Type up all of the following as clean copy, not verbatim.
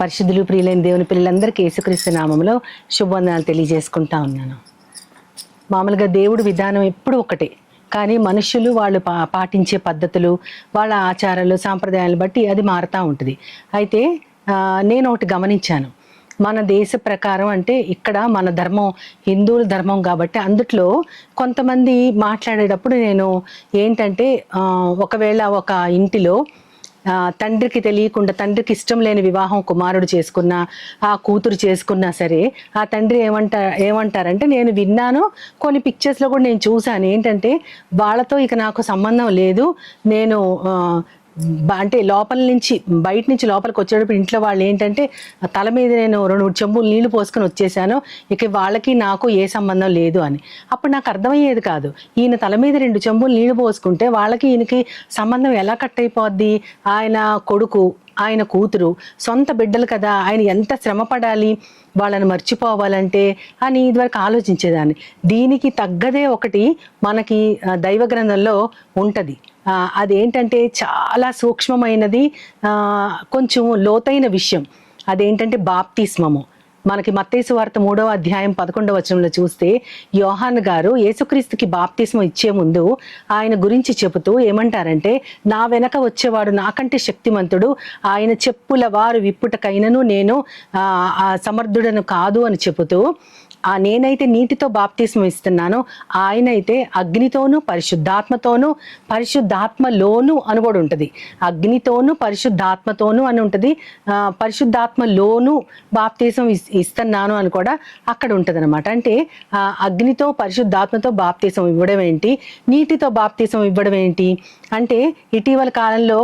పరిశుద్ధులు ప్రియులైన దేవుని పిల్లలందరికీ యేసుక్రీస్తు నామములో శుభవందనాలు తెలియజేసుకుంటా ఉన్నాను. మామూలుగా దేవుడి విధానం ఎప్పుడు ఒకటే, కానీ మనుషులు వాళ్ళు పాటించే పద్ధతులు, వాళ్ళ ఆచారాలు సాంప్రదాయాలను బట్టి అది మారుతూ ఉంటుంది. అయితే నేను ఒకటి గమనించాను. మన దేశ ప్రకారం అంటే ఇక్కడ మన ధర్మం హిందువుల ధర్మం కాబట్టి అందుట్లో కొంతమంది మాట్లాడేటప్పుడు నేను ఏంటంటే ఒకవేళ ఒక ఇంటిలో తండ్రికి తెలియకుండా, తండ్రికి ఇష్టం లేని వివాహం కుమారుడు చేసుకున్నా, ఆ కూతురు చేసుకున్నా సరే, ఆ తండ్రి ఏమంటారంటే, నేను విన్నాను, కొన్ని పిక్చర్స్లో కూడా నేను చూశాను, ఏంటంటే వాళ్ళతో ఇక నాకు సంబంధం లేదు, నేను అంటే లోపల నుంచి బయట నుంచి లోపలికి వచ్చేటప్పుడు ఇంట్లో వాళ్ళు ఏంటంటే తల మీద నేను 2 చెంబులు నీళ్లు పోసుకొని వచ్చేసాను, ఇక వాళ్ళకి నాకు ఏ సంబంధం లేదు అని. అప్పుడు నాకు అర్థమయ్యేది కాదు, ఈయన తల మీద 2 చెంబులు నీళ్లు పోసుకుంటే వాళ్ళకి ఈయనకి సంబంధం ఎలా కట్ అయిపోద్ది? ఆయన కొడుకు, ఆయన కూతురు, సొంత బిడ్డలు కదా, ఆయన ఎంత శ్రమ పడాలి వాళ్ళని మర్చిపోవాలంటే అని ఇదివరకు ఆలోచించేదాన్ని. దీనికి తగ్గదే ఒకటి మనకి దైవ గ్రంథంలో ఉంటుంది. అదేంటంటే చాలా సూక్ష్మమైనది, కొంచెం లోతైన విషయం. అదేంటంటే బాప్తిస్మము. మనకి మత్తయి సువార్త 3వ అధ్యాయం 11వ వచనంలో చూస్తే యోహాను గారు యేసుక్రీస్తుకి బాప్తిస్మం ఇచ్చే ముందు ఆయన గురించి చెబుతూ ఏమంటారంటే, నా వెనక వచ్చేవాడు నాకంటే శక్తిమంతుడు, ఆయన చెప్పుల వారు విప్పుటకైనను నేను సమర్థుడను కాదు అని చెబుతూ, నేనైతే నీటితో బాప్తిస్మం ఇస్తున్నాను, ఆయనైతే అగ్నితోనూ పరిశుద్ధాత్మతోనూ పరిశుద్ధాత్మలోను అని కూడా ఉంటుంది. అగ్నితోనూ పరిశుద్ధాత్మతోనూ అని ఉంటుంది, పరిశుద్ధాత్మలోను బాప్తిస్మం ఇస్తున్నాను అని కూడా అక్కడ ఉంటుంది అనమాట. అంటే అగ్నితో పరిశుద్ధాత్మతో బాప్తిస్మం ఇవ్వడం ఏంటి, నీటితో బాప్తిస్మం ఇవ్వడం ఏంటి అంటే, ఇటీవల కాలంలో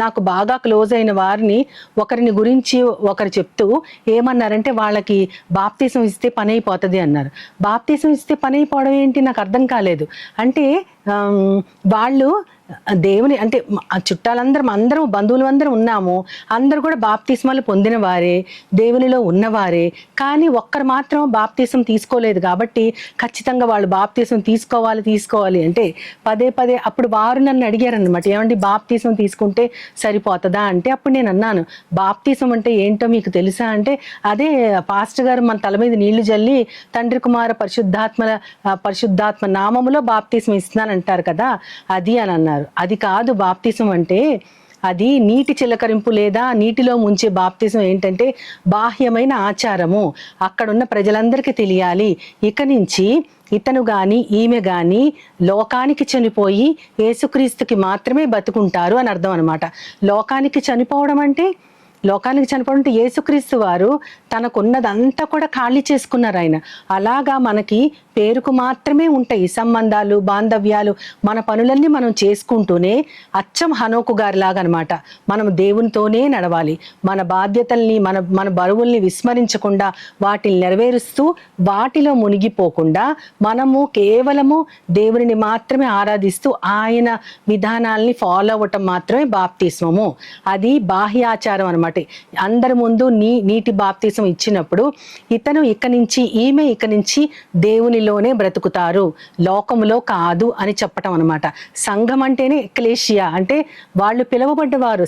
నాకు బాగా క్లోజ్ అయిన వారిని ఒకరిని గురించి ఒకరు చెప్తూ ఏమన్నారంటే, వాళ్ళకి బాప్తిస్మం ఇస్తే పని అయిపోతుంది అన్నారు. బాప్తిస్మం ఇస్తే పని అయిపోవడం ఏంటి నాకు అర్థం కాలేదు. అంటే వాళ్ళు దేవుని అంటే చుట్టాలందరం, అందరం బంధువులు అందరం ఉన్నాము, అందరూ కూడా బాప్తిస్మాలు పొందిన వారే, దేవునిలో ఉన్నవారే, కానీ ఒక్కరు మాత్రం బాప్తిస్మం తీసుకోలేదు కాబట్టి ఖచ్చితంగా వాళ్ళు బాప్తిస్మం తీసుకోవాలి అంటే పదే అప్పుడు వారు నన్ను అడిగారనమాట, ఏమండి బాప్తిస్మం తీసుకుంటే సరిపోతుందా అంటే, అప్పుడు నేను అన్నాను, బాప్తిస్మం అంటే ఏంటో మీకు తెలుసా అంటే, అదే పాస్టర్ గారు మన తల మీద నీళ్లు జల్లి తండ్రి కుమార పరిశుద్ధాత్మ నామములో బాప్తిస్మం ఇస్తున్నానంటారు కదా, అది అని అన్నారు. అది కాదు బాప్తిస్మం అంటే, అది నీటి చిలకరింపు లేదా నీటిలో ముంచే బాప్తిజం ఏంటంటే బాహ్యమైన ఆచారము. అక్కడున్న ప్రజలందరికీ తెలియాలి, ఇక నుంచి ఇతను కానీ ఈమె కానీ లోకానికి చనిపోయి యేసుక్రీస్తుకి మాత్రమే బతుకుంటారు అని అర్థం అనమాట. లోకానికి చనిపోవడం అంటే యేసుక్రీస్తు వారు తనకున్నదంతా కూడా ఖాళీ చేసుకున్నారు ఆయన. అలాగా మనకి పేరుకు మాత్రమే ఉంటాయి సంబంధాలు, బాంధవ్యాలు, మన పనులన్నీ మనం చేసుకుంటూనే అచ్చం హనోకు గారి లాగా అనమాట. మనం దేవునితోనే నడవాలి, మన బాధ్యతల్ని మన బరువుల్ని విస్మరించకుండా వాటిని నెరవేరుస్తూ వాటిలో మునిగిపోకుండా మనము కేవలము దేవుని మాత్రమే ఆరాధిస్తూ ఆయన విధానాల్ని ఫాలో అవ్వటం మాత్రమే బాప్తిస్మము. అది బాహ్యాచారం అనమాట. అందరి ముందు నీటి బాప్తిసం ఇచ్చినప్పుడు ఇతను ఈమె ఇక నుంచి దేవునిలోనే బ్రతుకుతారు, లోకములో కాదు అని చెప్పటం అనమాట. సంఘం అంటేనే ఎక్లేషియా అంటే వాళ్ళు పిలువబడ్డవారు,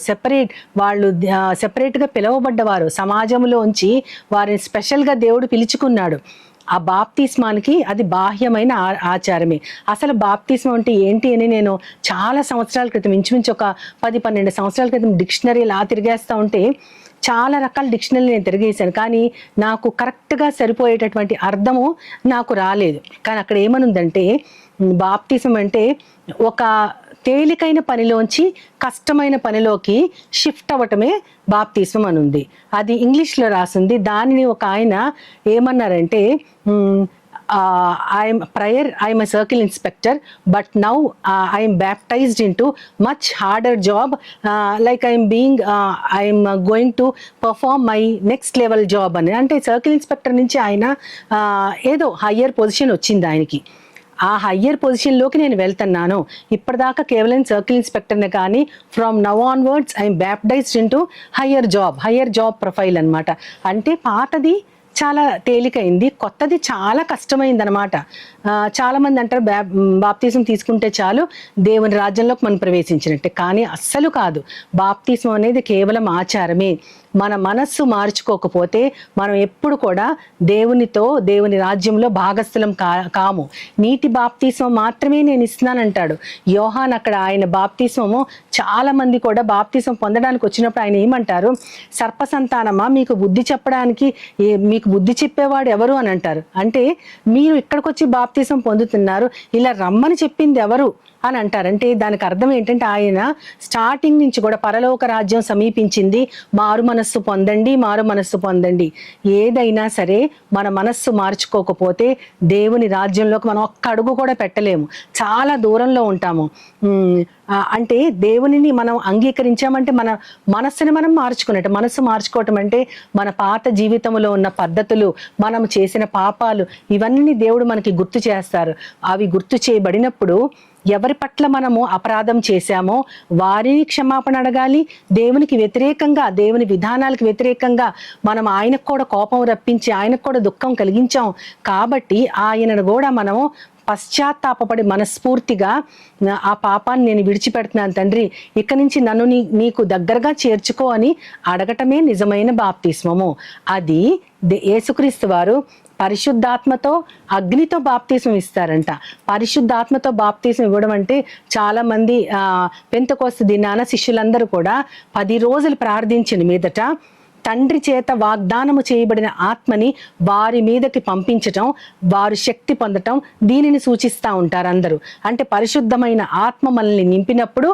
వాళ్ళు సెపరేట్గా పిలువబడ్డవారు, సమాజంలోంచి వారిని స్పెషల్గా దేవుడు పిలుచుకున్నాడు. ఆ బాప్తిస్మానికి అది బాహ్యమైన ఆచారమే. అసలు బాప్తిస్మం అంటే ఏంటి అని నేను చాలా సంవత్సరాల క్రితం, ఇంచుమించు ఒక 10-12 సంవత్సరాల క్రితం డిక్షనరీ లా తిరిగేస్తూ ఉంటే చాలా రకాల డిక్షనరీ నేను తిరిగేసాను, కానీ నాకు కరెక్ట్గా సరిపోయేటటువంటి అర్థము నాకు రాలేదు. కానీ అక్కడ ఏమనుందంటే, బాప్తిజం అంటే ఒక తేలికైన పనిలోంచి కష్టమైన పనిలోకి షిఫ్ట్ అవ్వటమే బాప్తిస్మం అని ఉంది. అది ఇంగ్లీష్లో రాసింది. దానిని ఒక ఆయన ఏమన్నారంటే, I'm a circle inspector, but now I'm baptized into much harder job, like I'm going to perform my next level job అని. అంటే సర్కిల్ ఇన్స్పెక్టర్ నుంచి ఆయన ఏదో హయ్యర్ పొజిషన్ వచ్చింది ఆయనకి. ఆ హయ్యర్ పొజిషన్లోకి నేను వెళ్తున్నాను, ఇప్పటిదాకా కేవలం సర్కిల్ ఇన్స్పెక్టర్నే, కానీ from now onwards I'm baptised into higher job profile అనమాట. అంటే పాతది చాలా తేలికైంది, కొత్తది చాలా కష్టమైంది అనమాట. చాలామంది అంటారు బాప్తిజం తీసుకుంటే చాలు దేవుని రాజ్యంలోకి మనం ప్రవేశించినట్టే, కానీ అస్సలు కాదు. బాప్తిజం అనేది కేవలం ఆచారమే. మన మనస్సు మార్చుకోకపోతే మనం ఎప్పుడు కూడా దేవుని రాజ్యంలో భాగస్థులం కాము. నీటి బాప్తిస్మం మాత్రమే నేను ఇస్తున్నానంటాడు యోహాన్. అక్కడ ఆయన బాప్తిస్మము, చాలా మంది కూడా బాప్తిస్మం పొందడానికి వచ్చినప్పుడు ఆయన ఏమంటారు, సర్ప సంతానమా మీకు బుద్ధి చెప్పడానికి మీకు బుద్ధి చెప్పేవాడు ఎవరు అని అంటారు. అంటే మీరు ఇక్కడికి వచ్చి బాప్తిస్మం పొందుతున్నారు, ఇలా రమ్మని చెప్పింది ఎవరు అని అంటారు. అంటే దానికి అర్థం ఏంటంటే ఆయన స్టార్టింగ్ నుంచి కూడా పరలోక రాజ్యం సమీపించింది, మారు మనస్సు పొందండి. ఏదైనా సరే మన మనస్సు మార్చుకోకపోతే దేవుని రాజ్యంలోకి మనం ఒక్క అడుగు కూడా పెట్టలేము, చాలా దూరంలో ఉంటాము. అంటే దేవునిని మనం అంగీకరించామంటే మన మనస్సుని మనం మార్చుకున్నట్టు. మనస్సు మార్చుకోవటం అంటే మన పాత జీవితంలో ఉన్న పద్ధతులు, మనం చేసిన పాపాలు, ఇవన్నీ దేవుడు మనకి గుర్తు చేస్తారు. అవి గుర్తు చేయబడినప్పుడు ఎవరి పట్ల మనము అపరాధం చేశామో వారిని క్షమాపణ అడగాలి. దేవునికి వ్యతిరేకంగా, దేవుని విధానాలకు వ్యతిరేకంగా మనం ఆయనకు కూడా కోపం రప్పించి ఆయనకు కూడా దుఃఖం కలిగించాం కాబట్టి ఆయనను కూడా మనము పశ్చాత్తాపడి మనస్ఫూర్తిగా ఆ పాపాన్ని నేను విడిచిపెడుతున్నాను తండ్రి, ఇక నుంచి నన్ను నీకు దగ్గరగా చేర్చుకో అని అడగటమే నిజమైన బాప్తిస్మము. అది యేసుక్రీస్తు వారు పరిశుద్ధాత్మతో అగ్నితో బాప్తిస్మం ఇస్తారంట. పరిశుద్ధాత్మతో బాప్తిస్మం ఇవ్వడం అంటే చాలా మంది పెంతెకోస్తు దినాన శిష్యులందరూ కూడా 10 రోజులు ప్రార్థించిన మీదట తండ్రి చేత వాగ్దానము చేయబడిన ఆత్మని వారి మీదకి పంపించటం, వారు శక్తి పొందటం, దీనిని సూచిస్తూ ఉంటారు అందరూ. అంటే పరిశుద్ధమైన ఆత్మ మనల్ని నింపినప్పుడు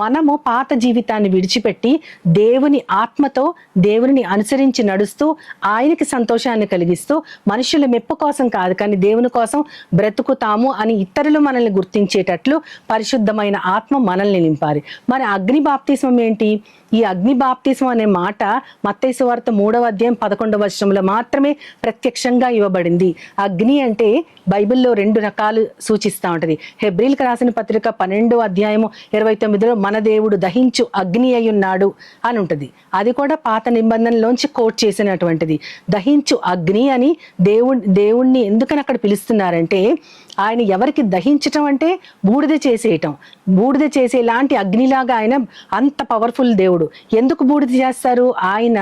మనము పాత జీవితాన్ని విడిచిపెట్టి దేవుని ఆత్మతో దేవుని అనుసరించి నడుస్తూ ఆయనకి సంతోషాన్ని కలిగిస్తూ మనుషుల మెప్పు కోసం కాదు కానీ దేవుని కోసం బ్రతుకుతాము అని ఇతరులు మనల్ని గుర్తించేటట్లు పరిశుద్ధమైన ఆత్మ మనల్ని నింపాలి. మరి అగ్ని బాప్తిస్మం ఏంటి? ఈ అగ్ని బాప్తిస్మం అనే మాట మత్తయి సువార్త 3వ అధ్యాయం 11వ వచనంలో మాత్రమే ప్రత్యక్షంగా ఇవ్వబడింది. అగ్ని అంటే బైబిల్లో 2 రకాలు సూచిస్తూ ఉంటది. హెబ్రీలకు రాసిన పత్రిక 12వ అధ్యాయము 29లో మన దేవుడు దహించు అగ్ని అయి ఉన్నాడు అని ఉంటది. అది కూడా పాత నిబంధనలోంచి కోట్ చేసినటువంటిది. దహించు అగ్ని అని దేవుణ్ణి ఎందుకని అక్కడ పిలుస్తున్నారంటే ఆయన ఎవరికి దహించటం అంటే బూడిద చేసేయటం, బూడిద చేసేలాంటి అగ్నిలాగా ఆయన అంత పవర్ఫుల్ దేవుడు. ఎందుకు బూడిద చేస్తారు? ఆయన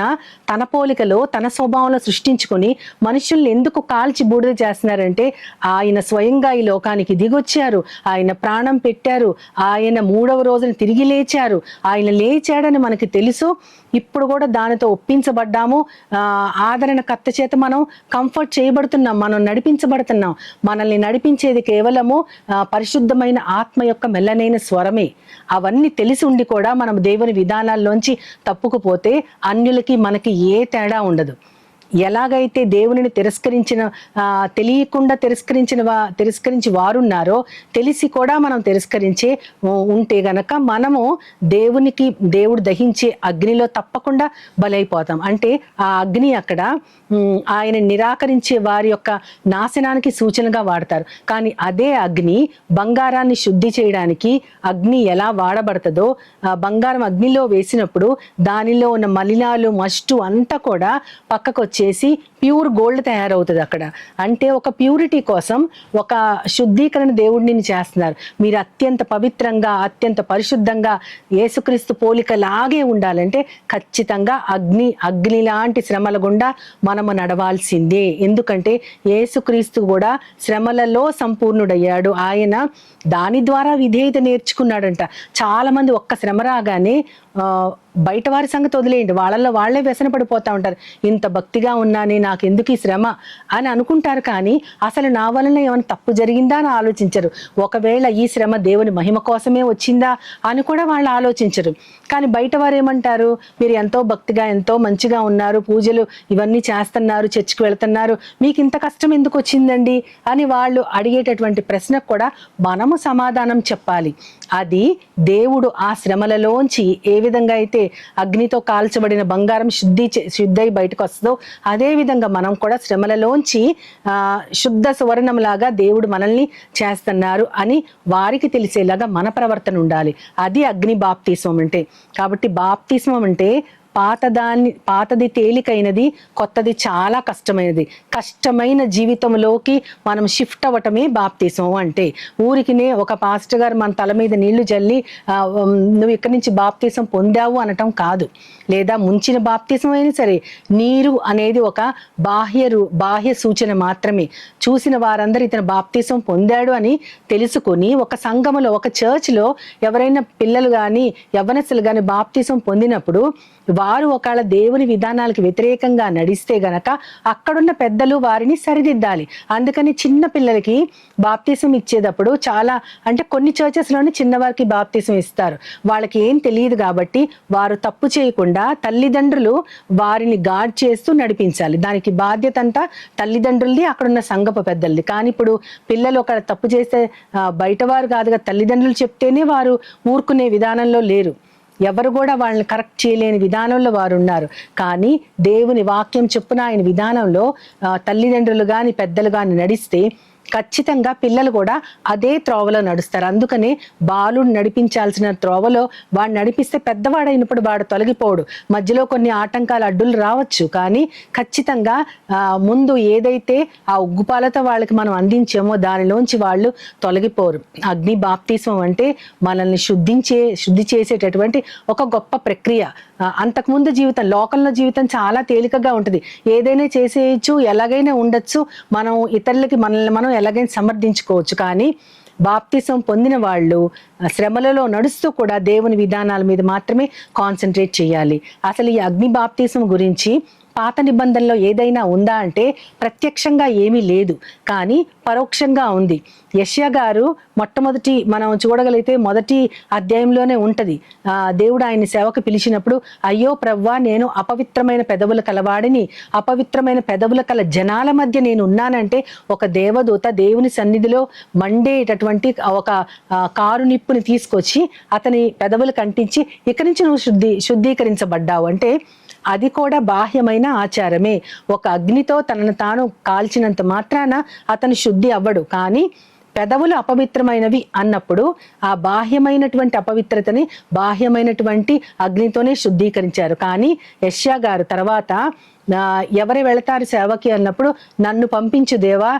తన పోలికలో తన స్వభావంలో సృష్టించుకొని మనుషుల్ని ఎందుకు కాల్చి బూడిద చేస్తున్నారంటే ఆయన స్వయంగా ఈ లోకానికి దిగొచ్చారు, ఆయన ప్రాణం పెట్టారు, ఆయన 3వ రోజున తిరిగి లేచారు. ఆయన లేచాడని మనకి తెలుసు. ఇప్పుడు కూడా దానితో ఒప్పించబడ్డాము. ఆదరణ కర్త చేత మనం కంఫర్ట్ చేయబడుతున్నాం, మనం నడిపించబడుతున్నాం. మనల్ని నడిపించేది కేవలము పరిశుద్ధమైన ఆత్మ యొక్క మెల్లనైన స్వరమే. అవన్నీ తెలిసి ఉండి కూడా మనం దేవుని విధానాల్లోంచి తప్పుకుపోతే అన్యులకి మనకి ఏ తేడా ఉండదు. ఎలాగైతే దేవునిని తెలియకుండా తిరస్కరించి వారున్నారో తెలిసి కూడా మనం తిరస్కరించే ఉంటే గనక మనము దేవుడు దహించే అగ్నిలో తప్పకుండా బలైపోతాం. అంటే ఆ అగ్ని అక్కడ ఆయన నిరాకరించే వారి యొక్క నాశనానికి సూచనగా వాడతారు. కానీ అదే అగ్ని బంగారాన్ని శుద్ధి చేయడానికి అగ్ని ఎలా వాడబడుతుందో, బంగారం అగ్నిలో వేసినప్పుడు దానిలో ఉన్న మలినాలు మస్టు అంతా కూడా పక్కకు వచ్చేసి ప్యూర్ గోల్డ్ తయారవుతుంది అక్కడ. అంటే ఒక ప్యూరిటీ కోసం ఒక శుద్ధీకరణ దేవుడిని చేస్తున్నారు. మీరు అత్యంత పవిత్రంగా అత్యంత పరిశుద్ధంగా యేసుక్రీస్తు పోలికలాగే ఉండాలంటే ఖచ్చితంగా అగ్ని లాంటి శ్రమల గుండా మనము నడవాల్సిందే. ఎందుకంటే యేసుక్రీస్తు కూడా శ్రమలలో సంపూర్ణుడయ్యాడు. ఆయన దాని ద్వారా విధేయత నేర్చుకున్నాడంట. చాలా మంది ఒక్క శ్రమ రాగానే బయట వారి సంగతి వదిలేయండి, వాళ్ళల్లో వాళ్ళే వ్యసన పడిపోతూ ఉంటారు. ఇంత భక్తిగా ఉన్నానే నాకు ఎందుకు ఈ శ్రమ అని అనుకుంటారు. కానీ అసలు నా వలన ఏమైనా తప్పు జరిగిందా అని ఆలోచించరు. ఒకవేళ ఈ శ్రమ దేవుని మహిమ కోసమే వచ్చిందా అని కూడా వాళ్ళు ఆలోచించరు. కానీ బయట వారు ఏమంటారు, మీరు ఎంతో భక్తిగా ఎంతో మంచిగా ఉన్నారు, పూజలు ఇవన్నీ చేస్తున్నారు, చర్చికి వెళ్తున్నారు, మీకు ఇంత కష్టం ఎందుకు వచ్చిందండి అని వాళ్ళు అడిగేటటువంటి ప్రశ్నకు కూడా మనము సమాధానం చెప్పాలి. అది దేవుడు ఆ శ్రమలలోంచి ఏ విధంగా అయితే అగ్నితో కాల్చబడిన బంగారం శుద్ధి బయటకు వస్తుందో అదే విధంగా మనం కూడా శ్రమలలోంచి శుద్ధ సువర్ణంలాగా దేవుడు మనల్ని చేస్తున్నారు అని వారికి తెలిసేలాగా మన ప్రవర్తన ఉండాలి. అది అగ్ని బాప్తిస్మం అంటే. కాబట్టి బాప్తిస్మం అంటే పాతది తేలికైనది, కొత్తది చాలా కష్టమైనది. కష్టమైన జీవితంలోకి మనం షిఫ్ట్ అవ్వటమే బాప్తిసం అంటే. ఊరికినే ఒక పాస్టర్ గారు మన తల మీద నీళ్లు జల్లి నువ్వు ఇక్కడి నుంచి బాప్తిసం పొందావు అనటం కాదు. లేదా ముంచిన బాప్తిసం అయినా సరే, నీరు అనేది ఒక బాహ్య సూచన మాత్రమే. చూసిన వారందరూ ఇతను బాప్తిసం పొందాడు అని తెలుసుకొని ఒక సంఘములో, ఒక చర్చ్లో ఎవరైనా పిల్లలు కానీ యవ్వనస్తులు కానీ బాప్తిసం పొందినప్పుడు వారు ఒకవేళ దేవుని విధానాలకు వ్యతిరేకంగా నడిస్తే గనక అక్కడున్న పెద్దలు వారిని సరిదిద్దాలి. అందుకని చిన్న పిల్లలకి బాప్తిసం ఇచ్చేటప్పుడు చాలా, అంటే కొన్ని చర్చెస్లోనే చిన్నవారికి బాప్తిసం ఇస్తారు. వాళ్ళకి ఏం తెలియదు కాబట్టి వారు తప్పు చేయకుండా తల్లిదండ్రులు వారిని గార్డ్ చేస్తూ నడిపించాలి. దానికి బాధ్యత అంతా తల్లిదండ్రులది, అక్కడున్న సంఘపు పెద్దలది. కానీ ఇప్పుడు పిల్లలు ఒక తప్పు చేస్తే బయటవారు కాదుగా, తల్లిదండ్రులు చెప్తేనే వారు ఊరుకునే విధానంలో లేరు. ఎవరు కూడా వాళ్ళని కరెక్ట్ చేయలేని విధానంలో వారు ఉన్నారు. కానీ దేవుని వాక్యం చొప్పున ఆయన విధానంలో తల్లిదండ్రులు కానీ పెద్దలు కానీ నడిస్తే ఖచ్చితంగా పిల్లలు కూడా అదే త్రోవలో నడుస్తారు. అందుకనే బాలుడు నడిపించాల్సిన త్రోవలో వాడు నడిపిస్తే పెద్దవాడైనప్పుడు వాడు తొలగిపోడు. మధ్యలో కొన్ని ఆటంకాలు అడ్డులు రావచ్చు, కానీ ఖచ్చితంగా ముందు ఏదైతే ఆ ఉగ్గుపాలతో వాళ్ళకి మనం అందించామో దానిలోంచి వాళ్ళు తొలగిపోరు. అగ్ని బాప్తిస్మం అంటే మనల్ని శుద్ధి చేసేటటువంటి ఒక గొప్ప ప్రక్రియ. అంతకుముందు జీవితం, లోకంలో జీవితం చాలా తేలికగా ఉంటుంది. ఏదైనా చేసేయచ్చు, ఎలాగైనా ఉండొచ్చు, మనం ఇతరులకి మనల్ని మనం ఎలాగైనా సమర్థించుకోవచ్చు. కానీ బాప్తిసం పొందిన వాళ్ళు శ్రమలలో నడుస్తూ కూడా దేవుని విధానాల మీద మాత్రమే కాన్సన్ట్రేట్ చేయాలి. అసలు ఈ అగ్ని బాప్తిసం గురించి పాత నిబంధనలో ఏదైనా ఉందా అంటే ప్రత్యక్షంగా ఏమీ లేదు, కానీ పరోక్షంగా ఉంది. యెషయా గారు మొట్టమొదటి మనం చూడగలిగితే మొదటి అధ్యాయంలోనే ఉంటది. దేవుడు ఆయన సేవకు పిలిచినప్పుడు, అయ్యో ప్రవ్వా, నేను అపవిత్రమైన పెదవులు కలవాడిని, అపవిత్రమైన పెదవుల కల జనాల మధ్య నేను ఉన్నానంటే ఒక దేవదూత దేవుని సన్నిధిలో మండేటటువంటి ఒక కారు నిప్పుని తీసుకొచ్చి అతని పెదవులు కంటించి ఇక్కడి నుంచి నువ్వు శుద్ధీకరించబడ్డావు అంటే అది కూడా బాహ్యమైన ఆచారమే. ఒక అగ్నితో తనను తాను కాల్చినంత మాత్రాన అతను శుద్ధి అవ్వడు. కానీ పెదవులు అపవిత్రమైనవి అన్నప్పుడు ఆ బాహ్యమైనటువంటి అపవిత్రతని బాహ్యమైనటువంటి అగ్నితోనే శుద్ధీకరించారు. కానీ యెషయా గారు తర్వాత ఎవరు వెళతారు సేవకి అన్నప్పుడు, నన్ను పంపించు దేవా,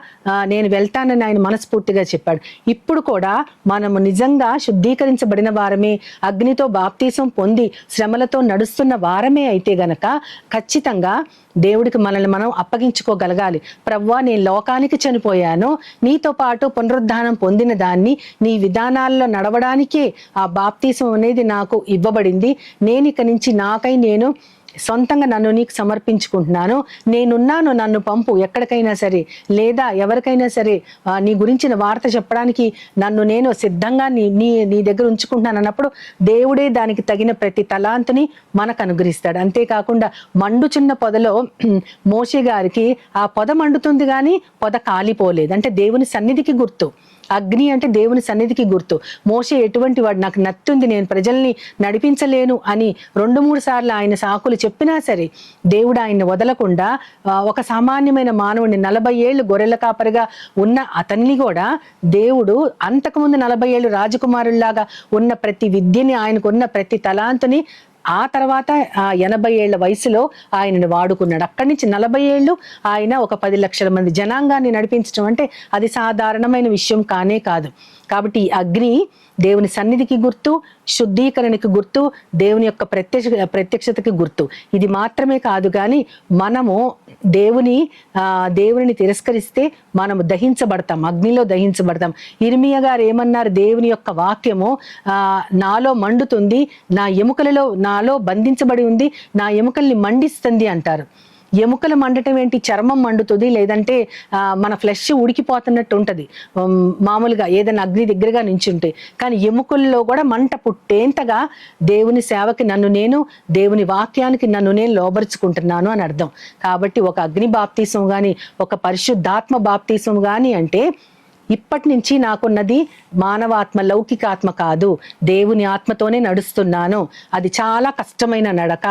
నేను వెళ్తానని ఆయన మనస్ఫూర్తిగా చెప్పాడు. ఇప్పుడు కూడా మనము నిజంగా శుద్ధీకరించబడిన వారమే, అగ్నితో బాప్తీసం పొంది శ్రమలతో నడుస్తున్న వారమే అయితే గనక ఖచ్చితంగా దేవుడికి మనల్ని మనం అప్పగించుకోగలగాలి. ప్రవ్వా, నేను లోకానికి చనిపోయాను, నీతో పాటు పునరుద్ధానం పొందిన దాన్ని, నీ విధానాల్లో నడవడానికే ఆ బాప్తీసం అనేది నాకు ఇవ్వబడింది. నేను ఇక నుంచి నాకై నేను సొంతంగా నన్ను నీకు సమర్పించుకుంటున్నాను, నేనున్నాను, నన్ను పంపు ఎక్కడికైనా సరే, లేదా ఎవరికైనా సరే నీ గురించిన వార్త చెప్పడానికి నన్ను నేను సిద్ధంగా నీ దగ్గర ఉంచుకుంటున్నాను అన్నప్పుడు దేవుడే దానికి తగిన ప్రతి తలాంతుని మనకు అనుగ్రహిస్తాడు. అంతేకాకుండా మండుచున్న పొదలో మోషే గారికి ఆ పొద మండుతుంది కానీ పొద కాలిపోలేదు. అంటే దేవుని సన్నిధికి గుర్తు. అగ్ని అంటే దేవుని సన్నిధికి గుర్తు. మోషే ఎటువంటి వాడు, నాకు నత్తుంది, నేను ప్రజల్ని నడిపించలేను అని 2-3 సార్లు ఆయన సాకులు చెప్పినా సరే దేవుడు ఆయన్ని వదలకుండా ఒక సామాన్యమైన మానవుడిని 40 ఏళ్ళు గొర్రెల కాపరిగా ఉన్న అతన్ని కూడా దేవుడు అంతకుముందు 40 ఏళ్ళు రాజకుమారుల్లాగా ఉన్న ప్రతి విద్యని, ఆయనకున్న ప్రతి తలాంతుని ఆ తర్వాత 80 ఏళ్ల వయసులో ఆయనను వాడుకున్నాడు. అక్కడి నుంచి 40 ఏళ్ళు ఆయన ఒక 10 లక్షల మంది జనాంగాన్ని నడిపించడం అంటే అది సాధారణమైన విషయం కానే కాదు. కాబట్టి ఈ అగ్ని దేవుని సన్నిధికి గుర్తు, శుద్ధీకరణకి గుర్తు, దేవుని యొక్క ప్రత్యక్షతకి గుర్తు. ఇది మాత్రమే కాదు, కానీ మనము దేవుని తిరస్కరిస్తే మనము దహించబడతాం, అగ్నిలో దహించబడతాం. ఇర్మియా గారు ఏమన్నారు, దేవుని యొక్క వాక్యము నాలో మండుతుంది, నా ఎముకలలో నాలో బంధించబడి ఉంది, నా ఎముకల్ని మండిస్తుంది అంటారు. ఎముకలు మండటం ఏంటి? చర్మం మండుతుంది, లేదంటే మన ఫ్లెష్ ఉడికిపోతున్నట్టు ఉంటుంది మామూలుగా ఏదైనా అగ్ని దగ్గరగా నించుంటే. కానీ ఎముకల్లో కూడా మంట పుట్టేంతగా దేవుని సేవకి దేవుని వాక్యానికి నన్ను నేను లోబరుచుకుంటున్నాను అని అర్థం. కాబట్టి ఒక అగ్ని బాప్తీసం కానీ, ఒక పరిశుద్ధాత్మ బాప్తీసం కానీ అంటే ఇప్పటి నుంచి నాకున్నది మానవాత్మ, లౌకిక ఆత్మ కాదు, దేవుని ఆత్మతోనే నడుస్తున్నాను. అది చాలా కష్టమైన నడక.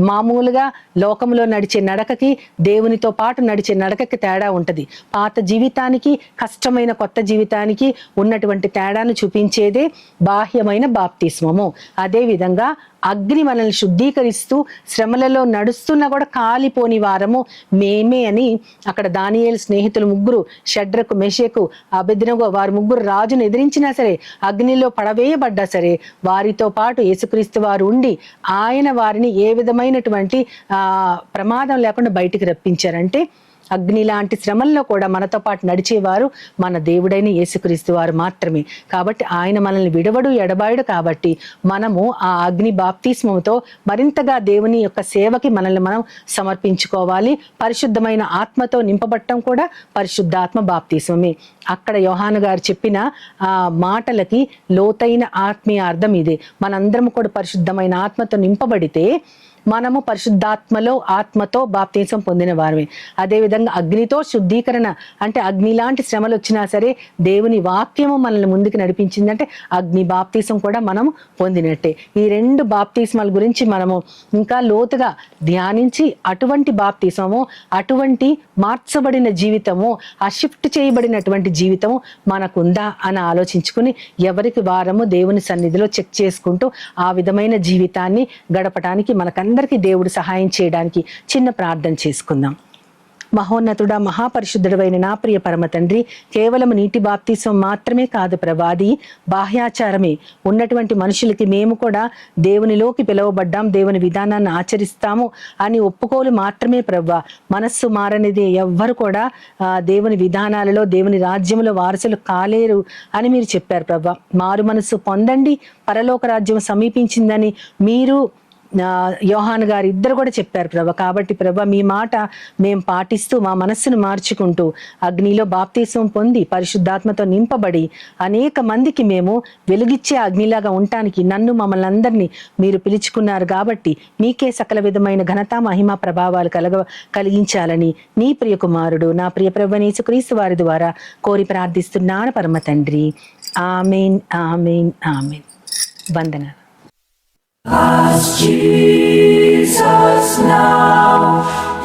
మామూలుగా లోకంలో నడిచే నడకకి దేవునితో పాటు నడిచే నడకకి తేడా ఉంటుంది. పాత జీవితానికి కష్టమైన కొత్త జీవితానికి ఉన్నటువంటి తేడాను చూపించేదే బాహ్యమైన బాప్తిస్మము. అదేవిధంగా అగ్ని మనల్ని శుద్ధీకరిస్తూ శ్రమలలో నడుస్తున్నా కూడా కాలిపోని వారము మేమే అని అక్కడ దానియేలు స్నేహితులు ముగ్గురు, షడ్రకు, మెషకు, అబెద్నెగో, వారు ముగ్గురు రాజును ఎదిరించినా సరే, అగ్నిలో పడవేయబడ్డా సరే, వారితో పాటు యేసుక్రీస్తు వారు ఉండి ఆయన వారిని ఏ విధమైనటువంటి ప్రమాదం లేకుండా బయటికి రప్పించారంటే, అగ్ని లాంటి శ్రమల్లో కూడా మనతో పాటు నడిచేవారు మన దేవుడైన యేసుక్రీస్తు వారు మాత్రమే. కాబట్టి ఆయన మనల్ని విడవడు ఎడబాయుడు. కాబట్టి మనము ఆ అగ్ని బాప్తిస్మముతో మరింతగా దేవుని యొక్క సేవకి మనల్ని మనం సమర్పించుకోవాలి. పరిశుద్ధమైన ఆత్మతో నింపబట్టం కూడా పరిశుద్ధాత్మ బాప్తిస్మమే. అక్కడ యోహాను గారు చెప్పిన ఆ మాటలకి లోతైన ఆత్మీయ అర్థం ఇదే. మనందరం కూడా పరిశుద్ధమైన ఆత్మతో నింపబడితే మనము పరిశుద్ధాత్మలో ఆత్మతో బాప్తీసం పొందిన వారమే. అదేవిధంగా అగ్నితో శుద్ధీకరణ అంటే అగ్ని లాంటి శ్రమలు వచ్చినా సరే దేవుని వాక్యము మనల్ని ముందుకు నడిపించిందంటే అగ్ని బాప్తీసం కూడా మనము పొందినట్టే. ఈ రెండు బాప్తీస్మాల గురించి మనము ఇంకా లోతుగా ధ్యానించి అటువంటి బాప్తీసము, అటువంటి మార్చబడిన జీవితము, ఆ షిఫ్ట్ చేయబడినటువంటి జీవితము మనకుందా అని ఆలోచించుకుని ఎవరికి వారము దేవుని సన్నిధిలో చెక్ చేసుకుంటూ ఆ విధమైన జీవితాన్ని గడపడానికి మనకందరికీ దేవుడు సహాయం చేయడానికి చిన్న ప్రార్థన చేసుకుందాం. మహోన్నతుడా, మహాపరిశుద్ధుడైన నా ప్రియ పరమ తండ్రి, కేవలం నీటి బాప్తిసం మాత్రమే కాదు ప్రభా, అది బాహ్యాచారమే. ఉన్నటువంటి మనుషులకి మేము కూడా దేవునిలోకి పిలువబడ్డాం, దేవుని విధానాన్ని ఆచరిస్తాము అని ఒప్పుకోలు మాత్రమే ప్రభా. మనస్సు మారనిది ఎవ్వరు కూడా దేవుని విధానాలలో, దేవుని రాజ్యంలో వారసులు కాలేరు అని మీరు చెప్పారు ప్రభా. మారు మనస్సు పొందండి, పరలోక రాజ్యం సమీపించిందని మీరు యోహాను గారు ఇద్దరు కూడా చెప్పారు ప్రభా. కాబట్టి ప్రభా, మీ మాట మేము పాటిస్తూ మా మనస్సును మార్చుకుంటూ అగ్నిలో బాప్తీసం పొంది పరిశుద్ధాత్మతో నింపబడి అనేక మందికి మేము వెలుగిచ్చే అగ్నిలాగా ఉండటానికి నన్ను మమ్మల్ని అందరినీ మీరు పిలుచుకున్నారు. కాబట్టి మీకే సకల విధమైన ఘనత, మహిమ, ప్రభావాలు కలిగించాలని నీ ప్రియ కుమారుడు, నా ప్రియ ప్రభువైన యేసుక్రీస్తు వారి ద్వారా కోరి ప్రార్థిస్తున్నాను పరమ తండ్రి. ఆమేన్, ఆమేన్, ఆమేన్. వందనాలు. As Jesus now,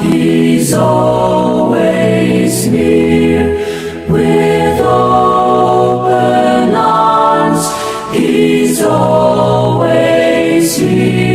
He's always near, with open arms, He's always here.